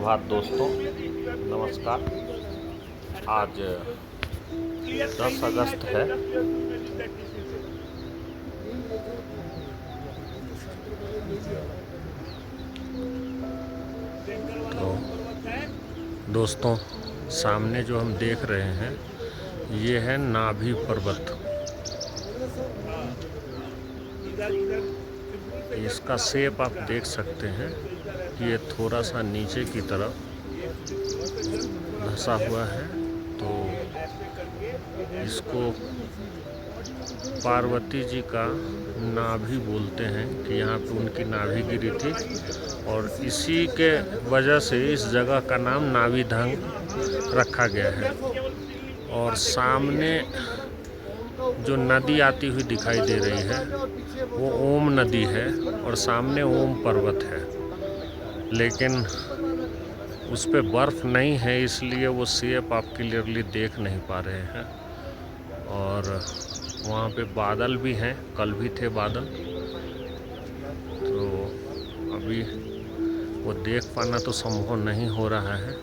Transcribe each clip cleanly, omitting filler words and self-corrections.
सुप्रभात दोस्तों, नमस्कार। आज 10 अगस्त है। तो दोस्तों, सामने जो हम देख रहे हैं ये है नाभि पर्वत। इसका शेप आप देख सकते हैं कि ये थोड़ा सा नीचे की तरफ धंसा हुआ है। तो इसको पार्वती जी का नाभि बोलते हैं कि यहाँ पे उनकी नाभि गिरी थी, और इसी के वजह से इस जगह का नाम नाभिढंग रखा गया है। और सामने जो नदी आती हुई दिखाई दे रही है वो ओम नदी है, और सामने ओम पर्वत है, लेकिन उस पे बर्फ़ नहीं है, इसलिए वो शेप आप क्लियरली देख नहीं पा रहे हैं। और वहाँ पे बादल भी हैं, कल भी थे बादल, तो अभी वो देख पाना तो संभव नहीं हो रहा है।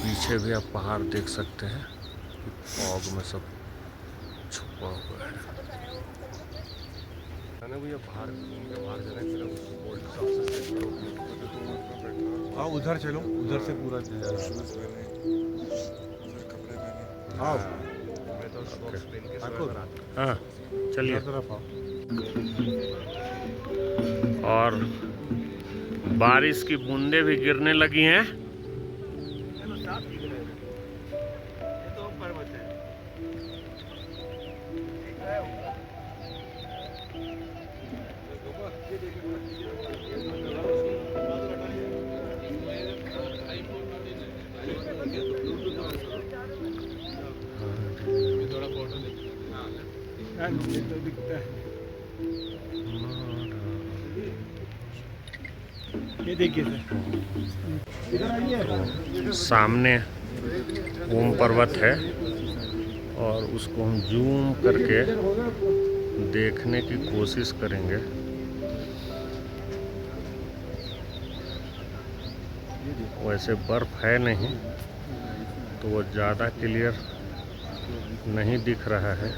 पीछे भी आप पहाड़ देख सकते हैं, फॉग में सब छुपा हुआ है। हाँ, उधर चलो, उधर से पूरा आओ। हाँ, चलिए। और बारिश की बूंदें भी गिरने लगी हैं। ये देखिए सामने ओम पर्वत है, और उसको हम जूम करके देखने की कोशिश करेंगे। वैसे बर्फ है नहीं, तो वो ज़्यादा क्लियर नहीं दिख रहा है,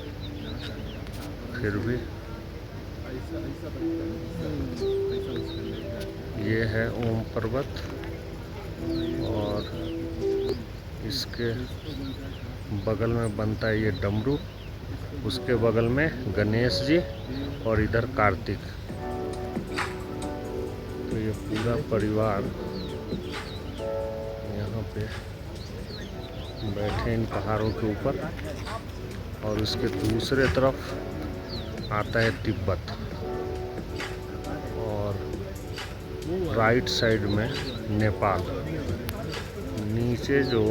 फिर भी ये है ओम पर्वत। और इसके बगल में बनता है ये डमरू, उसके बगल में गणेश जी, और इधर कार्तिक। तो ये पूरा परिवार यहाँ पे बैठे इन पहाड़ों के ऊपर। और उसके दूसरे तरफ आता है तिब्बत, और राइट साइड में नेपाल। नीचे जो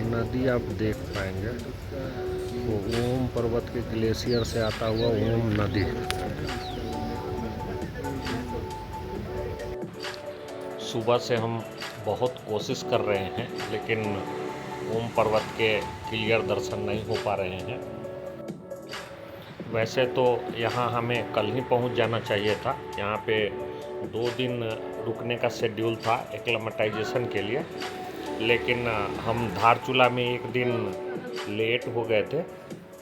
नदी आप देख पाएंगे वो ओम पर्वत के ग्लेशियर से आता हुआ ओम नदी। सुबह से हम बहुत कोशिश कर रहे हैं, लेकिन ओम पर्वत के क्लियर दर्शन नहीं हो पा रहे हैं। वैसे तो यहाँ हमें कल ही पहुँच जाना चाहिए था। यहाँ पे 2 दिन रुकने का शेड्यूल था एक्लेमेटाइजेशन के लिए, लेकिन हम धारचूला में 1 दिन लेट हो गए थे।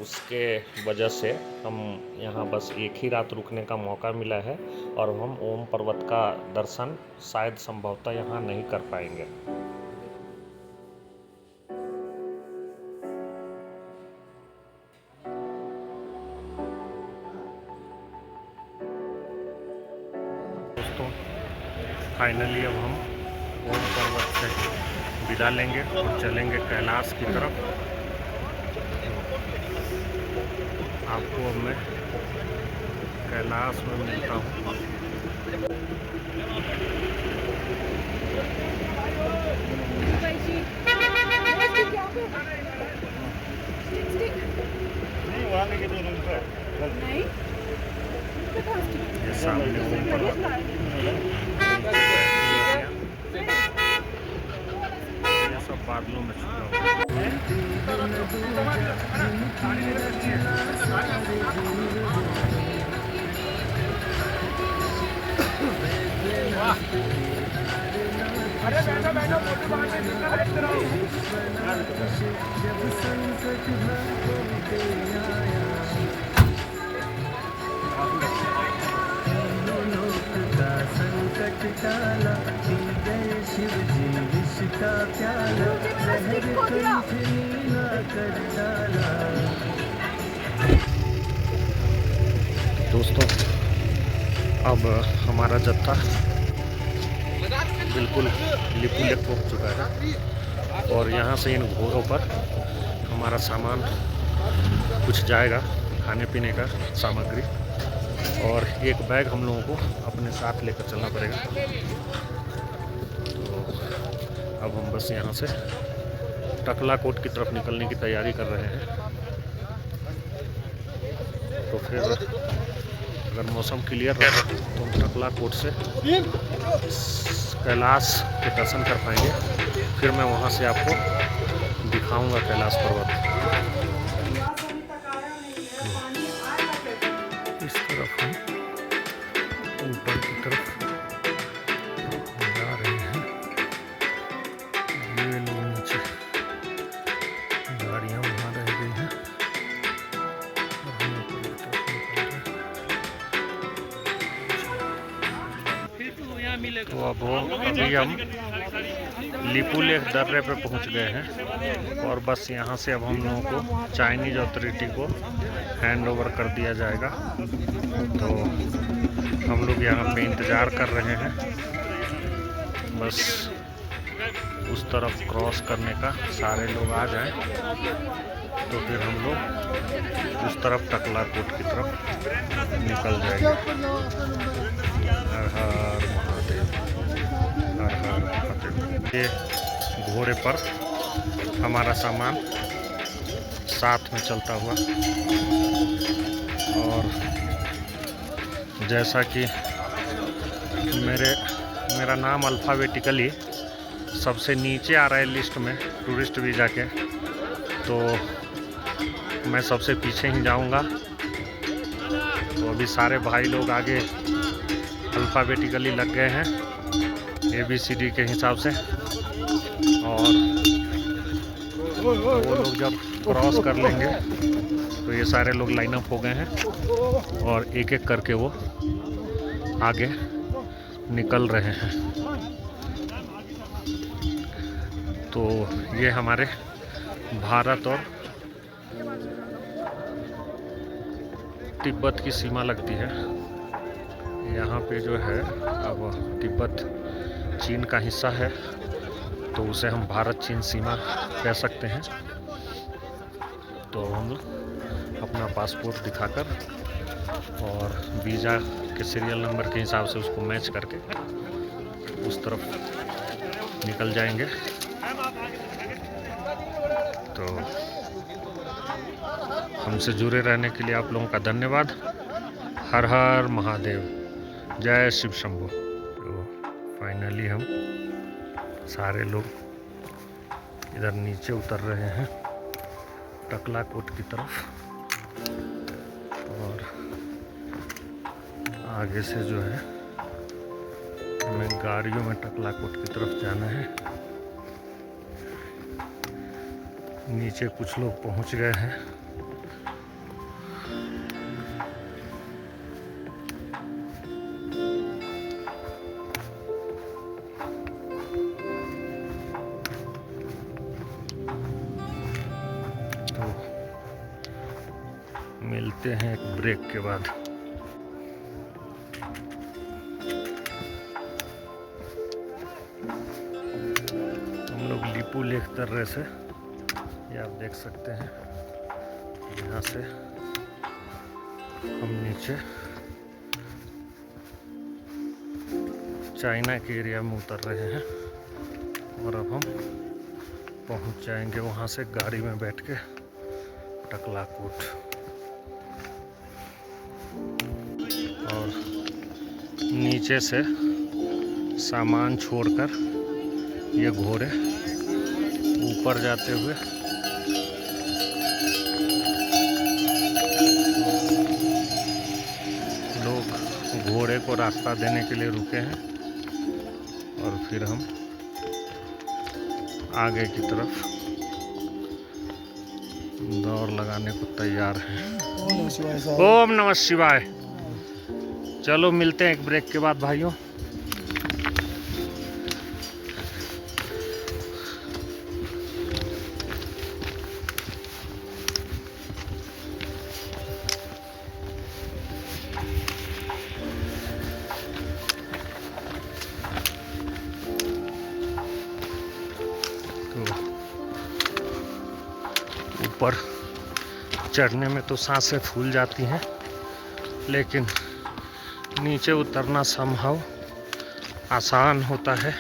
उसके वजह से हम यहाँ बस 1 ही रात रुकने का मौका मिला है, और हम ओम पर्वत का दर्शन शायद संभवतः यहाँ नहीं कर पाएंगे। दोस्तों, फाइनली अब हम ओम पर्वत से विदा लेंगे और चलेंगे कैलाश की तरफ। आपको अब मैं कैलाश में मिलता हूँ। ये सामने ओम पर्वत, ये सब बादलों में छुपा हुआ है। अरे बैठो बैठो फोटो बाद में लेना है इधर आओ। दोस्तों अब हमारा जत्था बिल्कुल लिपू लेक पहुँच चुका है और यहाँ से इन घोड़ों पर हमारा सामान कुछ जाएगा, खाने पीने का सामग्री, और एक बैग हम लोगों को अपने साथ लेकर चलना पड़ेगा। तो अब हम बस यहाँ से टकला कोट की तरफ निकलने की तैयारी कर रहे हैं। तो फिर अगर मौसम क्लियर रहा तो हम टकला कोट से कैलाश के दर्शन कर पाएंगे। फिर मैं वहाँ से आपको दिखाऊंगा कैलाश पर्वत। इस तरफ हम ऊपर की तरफ जा रहे हैं। ये लोग नीचे गाड़ियाँ वहाँ रह गई हैं और हम ऊपर की तरफ निकल रहे हैं। तो अब अभी हम लिपू लेक दर्रे पे पहुंच गए हैं और बस यहाँ से अब हम लोगों को चाइनीज अथॉरिटी को हैंड ओवर कर दिया जाएगा। तो हम लोग यहाँ पे इंतज़ार कर रहे हैं, बस उस तरफ क्रॉस करने का सारे लोग आ जाएं तो फिर हम लोग उस तरफ टकला कोट की तरफ निकल जाएंगे। हर हर महादेव, हर हर महादेव। ये घोड़े पर हमारा सामान साथ में चलता हुआ, और जैसा कि मेरा नाम अल्फ़ाबेटिकली सबसे नीचे आ रहा है लिस्ट में टूरिस्ट वीज़ा के, तो मैं सबसे पीछे ही जाऊंगा। तो अभी सारे भाई लोग आगे अल्फ़ाबेटिकली लग गए हैं ABCD के हिसाब से, और वो लोग जब क्रॉस कर लेंगे तो ये सारे लोग लाइन अप हो गए हैं और एक एक करके वो आगे निकल रहे हैं। तो ये हमारे भारत और तिब्बत की सीमा लगती है। यहाँ पे जो है, अब तिब्बत चीन का हिस्सा है तो उसे हम भारत चीन सीमा कह सकते हैं। तो हम अपना पासपोर्ट दिखाकर और वीज़ा के सीरियल नंबर के हिसाब से उसको मैच करके उस तरफ निकल जाएंगे। तो हमसे जुड़े रहने के लिए आप लोगों का धन्यवाद। हर हर महादेव, जय शिव शंभो। तो फाइनली हम सारे लोग इधर नीचे उतर रहे हैं टकला कोट की तरफ, और आगे से जो है हमें गाड़ियों में टकला कोट की तरफ जाना है। नीचे कुछ लोग पहुंच गए हैं। तो मिलते हैं एक ब्रेक के बाद। हम लोग लिपू लेक दर्रे से, ये आप देख सकते हैं, यहाँ से हम नीचे चाइना के एरिया में उतर रहे हैं और अब हम पहुंच जाएंगे वहाँ से गाड़ी में बैठ के टकला कोट। और नीचे से सामान छोड़कर ये घोड़े ऊपर जाते हुए लोग घोड़े को रास्ता देने के लिए रुके हैं फिर हम आगे की तरफ दौड़ लगाने को तैयार हैं। ओम नमः शिवाय। चलो मिलते हैं एक ब्रेक के बाद भाइयों। ऊपर चढ़ने में तो सांसें फूल जाती हैं, लेकिन नीचे उतरना संभव आसान होता है।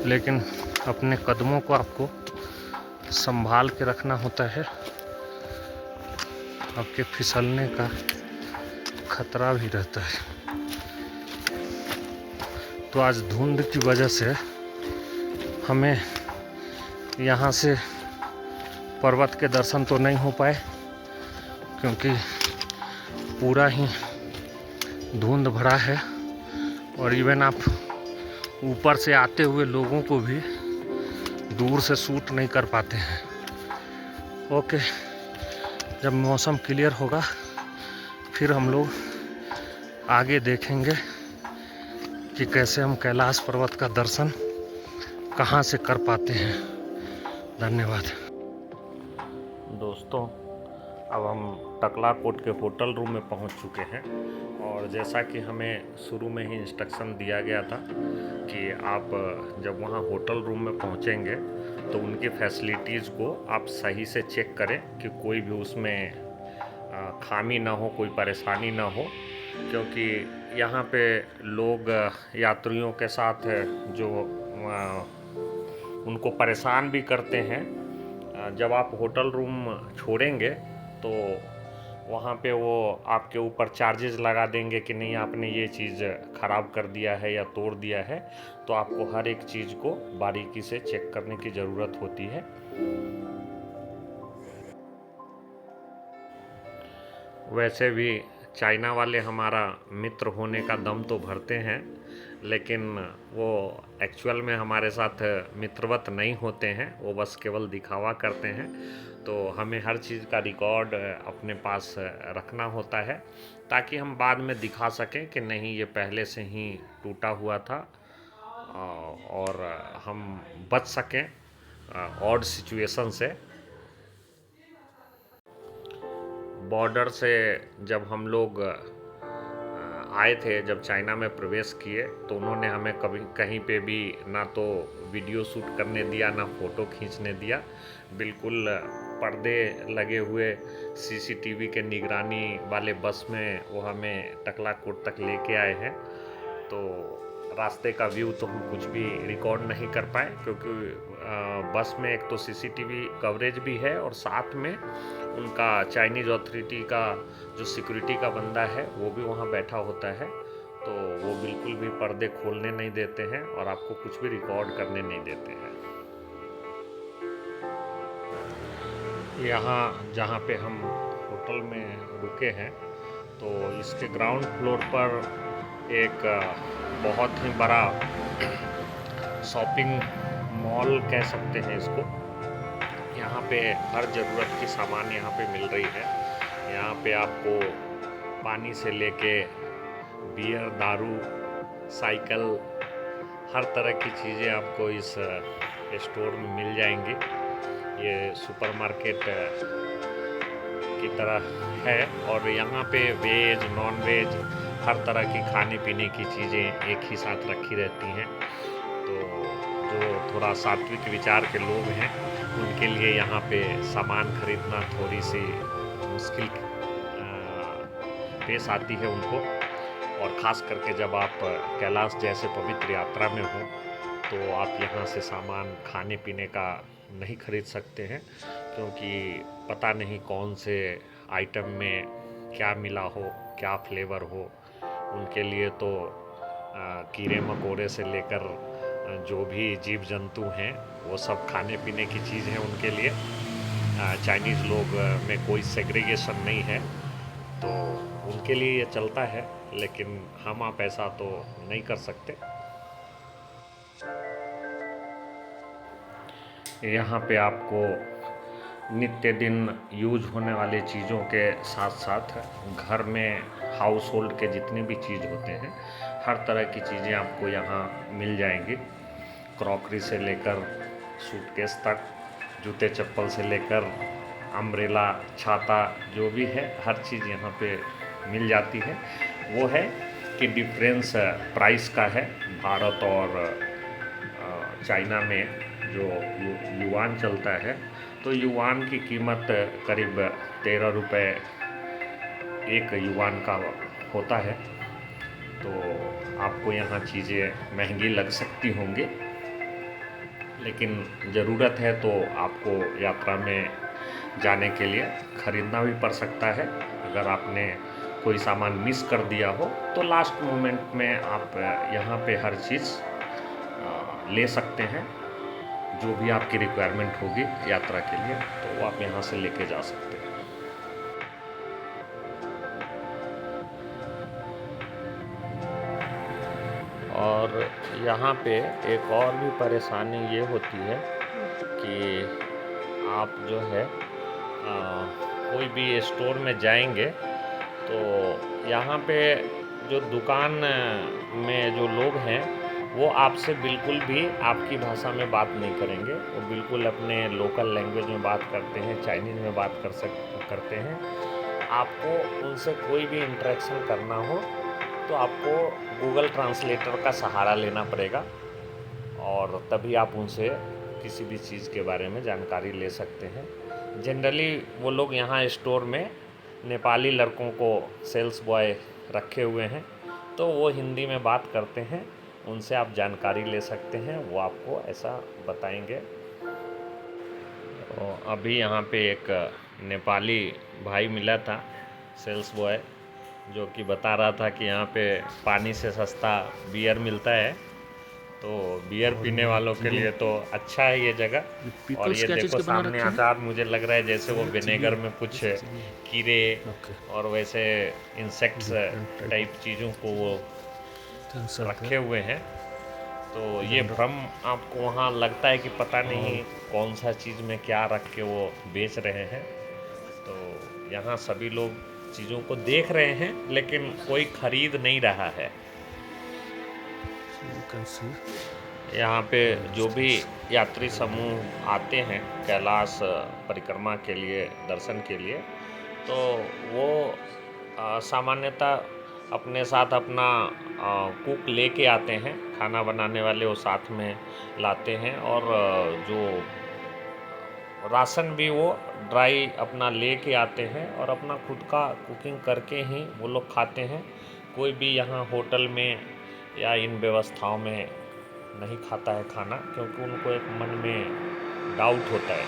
लेकिन अपने कदमों को आपको संभाल के रखना होता है, आपके फिसलने का खतरा भी रहता है। तो आज धुंध की वजह से हमें यहाँ से पर्वत के दर्शन तो नहीं हो पाए, क्योंकि पूरा ही धुंध भरा है और इवन आप ऊपर से आते हुए लोगों को भी दूर से शूट नहीं कर पाते हैं। ओके, जब मौसम क्लियर होगा फिर हम लोग आगे देखेंगे कि कैसे हम कैलाश पर्वत का दर्शन कहाँ से कर पाते हैं। धन्यवाद दोस्तों। अब हम टकलाकोट के होटल रूम में पहुंच चुके हैं और जैसा कि हमें शुरू में ही इंस्ट्रक्शन दिया गया था कि आप जब वहां होटल रूम में पहुंचेंगे तो उनकी फैसिलिटीज़ को आप सही से चेक करें कि कोई भी उसमें खामी ना हो, कोई परेशानी ना हो, क्योंकि यहाँ पे लोग यात्रियों के साथ जो उनको परेशान भी करते हैं। जब आप होटल रूम छोड़ेंगे तो वहाँ पे वो आपके ऊपर चार्जेस लगा देंगे कि नहीं आपने ये चीज़ ख़राब कर दिया है या तोड़ दिया है। तो आपको हर एक चीज़ को बारीकी से चेक करने की ज़रूरत होती है। वैसे भी चाइना वाले हमारा मित्र होने का दम तो भरते हैं, लेकिन वो एक्चुअल में हमारे साथ मित्रवत नहीं होते हैं, वो बस केवल दिखावा करते हैं। तो हमें हर चीज़ का रिकॉर्ड अपने पास रखना होता है ताकि हम बाद में दिखा सकें कि नहीं ये पहले से ही टूटा हुआ था और हम बच सकें ऑड सिचुएशन से। बॉर्डर से जब हम लोग आए थे, जब चाइना में प्रवेश किए, तो उन्होंने हमें कभी कहीं पे भी ना तो वीडियो शूट करने दिया ना फ़ोटो खींचने दिया। बिल्कुल पर्दे लगे हुए सीसीटीवी के निगरानी वाले बस में वो हमें टकलाकोट तक लेके आए हैं। तो रास्ते का व्यू तो हम कुछ भी रिकॉर्ड नहीं कर पाए, क्योंकि बस में एक तो सीसीटीवी कवरेज भी है और साथ में उनका चाइनीज़ अथॉरिटी का जो सिक्योरिटी का बंदा है वो भी वहाँ बैठा होता है। तो वो बिल्कुल भी पर्दे खोलने नहीं देते हैं और आपको कुछ भी रिकॉर्ड करने नहीं देते हैं। यहाँ जहाँ पे हम होटल में रुके हैं तो इसके ग्राउंड फ्लोर पर एक बहुत ही बड़ा शॉपिंग मॉल कह सकते हैं इसको। यहाँ पे हर ज़रूरत की सामान यहाँ पे मिल रही है। यहाँ पे आपको पानी से लेके बियर, दारू, साइकिल, हर तरह की चीज़ें आपको इस स्टोर में मिल जाएंगी। ये सुपरमार्केट की तरह है और यहाँ पे वेज, नॉन वेज हर तरह की खाने पीने की चीज़ें एक ही साथ रखी रहती हैं। तो जो थोड़ा सात्विक विचार के लोग हैं उनके लिए यहाँ पे सामान खरीदना थोड़ी सी मुश्किल पेश आती है उनको। और ख़ास करके जब आप कैलाश जैसे पवित्र यात्रा में हो तो आप यहाँ से सामान खाने पीने का नहीं खरीद सकते हैं, क्योंकि पता नहीं कौन से आइटम में क्या मिला हो, क्या फ्लेवर हो। उनके लिए तो कीड़े मकोड़े से लेकर जो भी जीव जंतु हैं वो सब खाने पीने की चीज़ है उनके लिए। चाइनीज़ लोग में कोई सेग्रीगेशन नहीं है, तो उनके लिए ये चलता है। लेकिन हम आप ऐसा तो नहीं कर सकते। यहाँ पे आपको नित्य दिन यूज होने वाली चीज़ों के साथ साथ घर में हाउस होल्ड के जितने भी चीज़ होते हैं हर तरह की चीज़ें आपको यहाँ मिल जाएंगी। क्रॉकरी से लेकर सूटकेस तक, जूते चप्पल से लेकर अम्ब्रेला, छाता, जो भी है हर चीज़ यहाँ पे मिल जाती है। वो है कि डिफरेंस प्राइस का है। भारत और चाइना में जो युआन चलता है तो युआन की कीमत करीब 13 रुपये एक युआन का होता है। तो आपको यहाँ चीज़ें महंगी लग सकती होंगी, लेकिन ज़रूरत है तो आपको यात्रा में जाने के लिए ख़रीदना भी पड़ सकता है। अगर आपने कोई सामान मिस कर दिया हो तो लास्ट मोमेंट में आप यहाँ पे हर चीज़ ले सकते हैं। जो भी आपकी रिक्वायरमेंट होगी यात्रा के लिए तो वो आप यहाँ से लेके जा सकते हैं। और यहाँ पे एक और भी परेशानी ये होती है कि आप जो है कोई भी स्टोर में जाएंगे तो यहाँ पे जो दुकान में जो लोग हैं वो आपसे बिल्कुल भी आपकी भाषा में बात नहीं करेंगे। वो बिल्कुल अपने लोकल लैंग्वेज में बात करते हैं, चाइनीज़ में बात करते हैं। आपको उनसे कोई भी इंटरेक्शन करना हो तो आपको गूगल ट्रांसलेटर का सहारा लेना पड़ेगा और तभी आप उनसे किसी भी चीज़ के बारे में जानकारी ले सकते हैं। जनरली वो लोग यहाँ स्टोर में नेपाली लड़कों को सेल्स बॉय रखे हुए हैं तो वो हिंदी में बात करते हैं, उनसे आप जानकारी ले सकते हैं, वो आपको ऐसा बताएंगे। तो अभी यहाँ पे एक नेपाली भाई मिला था सेल्स बॉय, जो कि बता रहा था कि यहाँ पे पानी से सस्ता बियर मिलता है। तो बियर पीने वालों के लिए तो अच्छा है ये जगह। और ये देखो सामने अचार, मुझे लग रहा है जैसे वो विनेगर में कुछ कीड़े और वैसे इंसेक्ट्स टाइप चीज़ों को वो रखे हुए हैं। तो ये भ्रम आपको वहाँ लगता है कि पता नहीं कौन सा चीज़ में क्या रख के वो बेच रहे हैं। तो यहाँ सभी लोग चीज़ों को देख रहे हैं लेकिन कोई खरीद नहीं रहा है। यहाँ पे जो भी यात्री समूह आते हैं कैलाश परिक्रमा के लिए, दर्शन के लिए, तो वो सामान्यतः अपने साथ अपना कुक लेके आते हैं। खाना बनाने वाले वो साथ में लाते हैं और जो राशन भी वो ड्राई अपना लेके आते हैं और अपना खुद का कुकिंग करके ही वो लोग खाते हैं। कोई भी यहाँ होटल में या इन व्यवस्थाओं में नहीं खाता है खाना, क्योंकि उनको एक मन में डाउट होता है।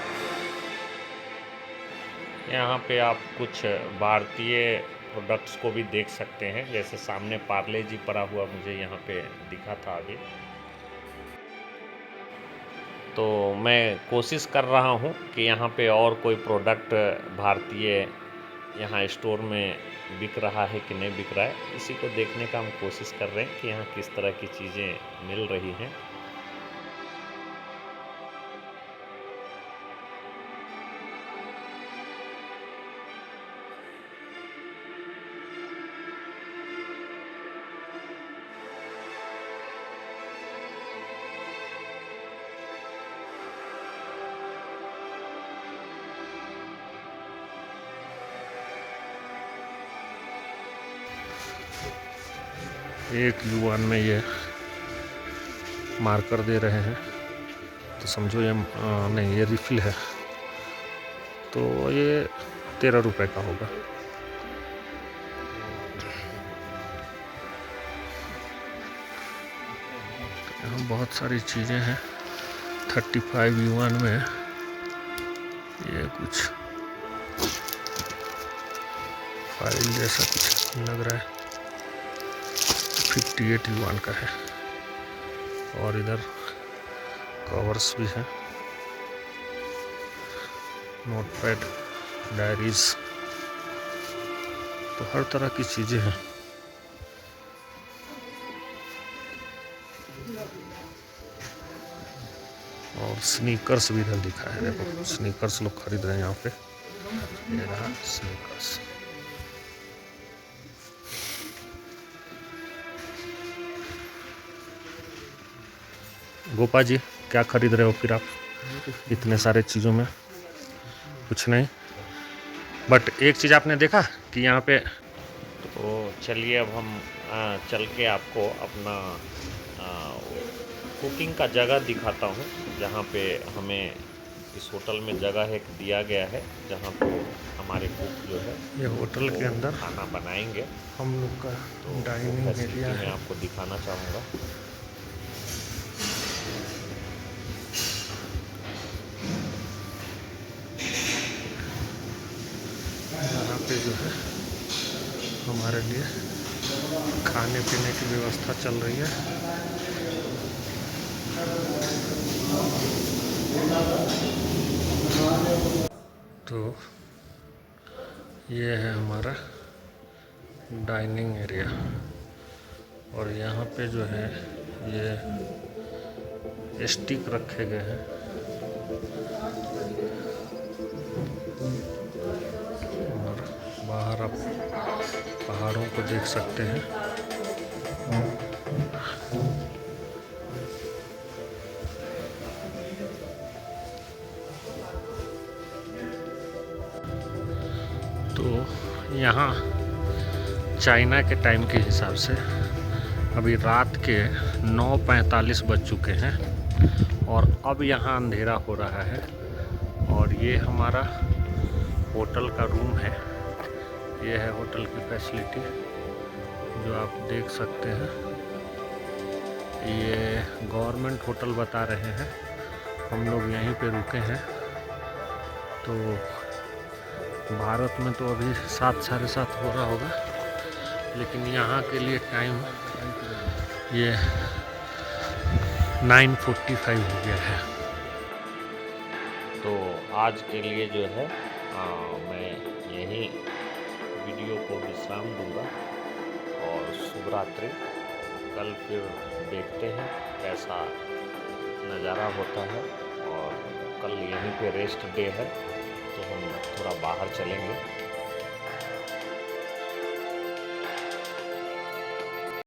यहाँ पे आप कुछ भारतीय प्रोडक्ट्स को भी देख सकते हैं, जैसे सामने पार्ले जी पड़ा हुआ मुझे यहाँ पे दिखा था अभी। तो मैं कोशिश कर रहा हूँ कि यहाँ पे और कोई प्रोडक्ट भारतीय यहाँ स्टोर में बिक रहा है कि नहीं बिक रहा है, इसी को देखने का हम कोशिश कर रहे हैं कि यहाँ किस तरह की चीज़ें मिल रही हैं। एक युआन में ये मार्कर दे रहे हैं, तो समझो ये नहीं, ये रिफिल है, तो ये 13 रुपये का होगा। यहाँ बहुत सारी चीज़ें हैं। 35 युआन में ये कुछ फाइल जैसा कुछ लग रहा है। 58 युआन का है और इधर कवर्स भी हैं, नोटपैड, डायरीज, तो हर तरह की चीज़ें हैं। और स्नीकर्स भी इधर दिखा है, देखो स्नीकर्स लोग खरीद रहे हैं यहाँ पे। ये रहा स्नीकर्स। गोपा जी क्या खरीद रहे हो फिर आप इतने सारे चीज़ों में? कुछ नहीं, बट एक चीज़ आपने देखा कि यहाँ पे, तो चलिए अब हम चल के आपको अपना कुकिंग का जगह दिखाता हूँ, जहाँ पे हमें इस होटल में जगह एक दिया गया है जहाँ पे हमारे कुक जो है ये होटल के अंदर खाना बनाएंगे। हम लोग का तो डाइनिंग एरिया मैं आपको दिखाना चाहूँगा। यहाँ पे जो है हमारे लिए खाने पीने की व्यवस्था चल रही है। तो ये है हमारा डाइनिंग एरिया और यहाँ पे जो है ये स्टिक रखे गए हैं और बाहर आप पहाड़ों को देख सकते हैं। तो यहाँ चाइना के टाइम के हिसाब से अभी रात के 9:45 बज चुके हैं और अब यहाँ अंधेरा हो रहा है। और ये हमारा होटल का रूम है, ये है होटल की फैसिलिटी जो आप देख सकते हैं। ये गवर्नमेंट होटल बता रहे हैं, हम लोग यहीं पे रुके हैं। तो भारत में तो अभी 7 साढ़े 7 हो रहा होगा, लेकिन यहाँ के लिए टाइम ये 9:45 हो गया है। तो आज के लिए जो है मैं यहीं वीडियो को विश्राम दूंगा और शुभ रात्रि। कल फिर देखते हैं कैसा नज़ारा होता है। और कल यहीं पे रेस्ट डे है तो हम थोड़ा बाहर चलेंगे।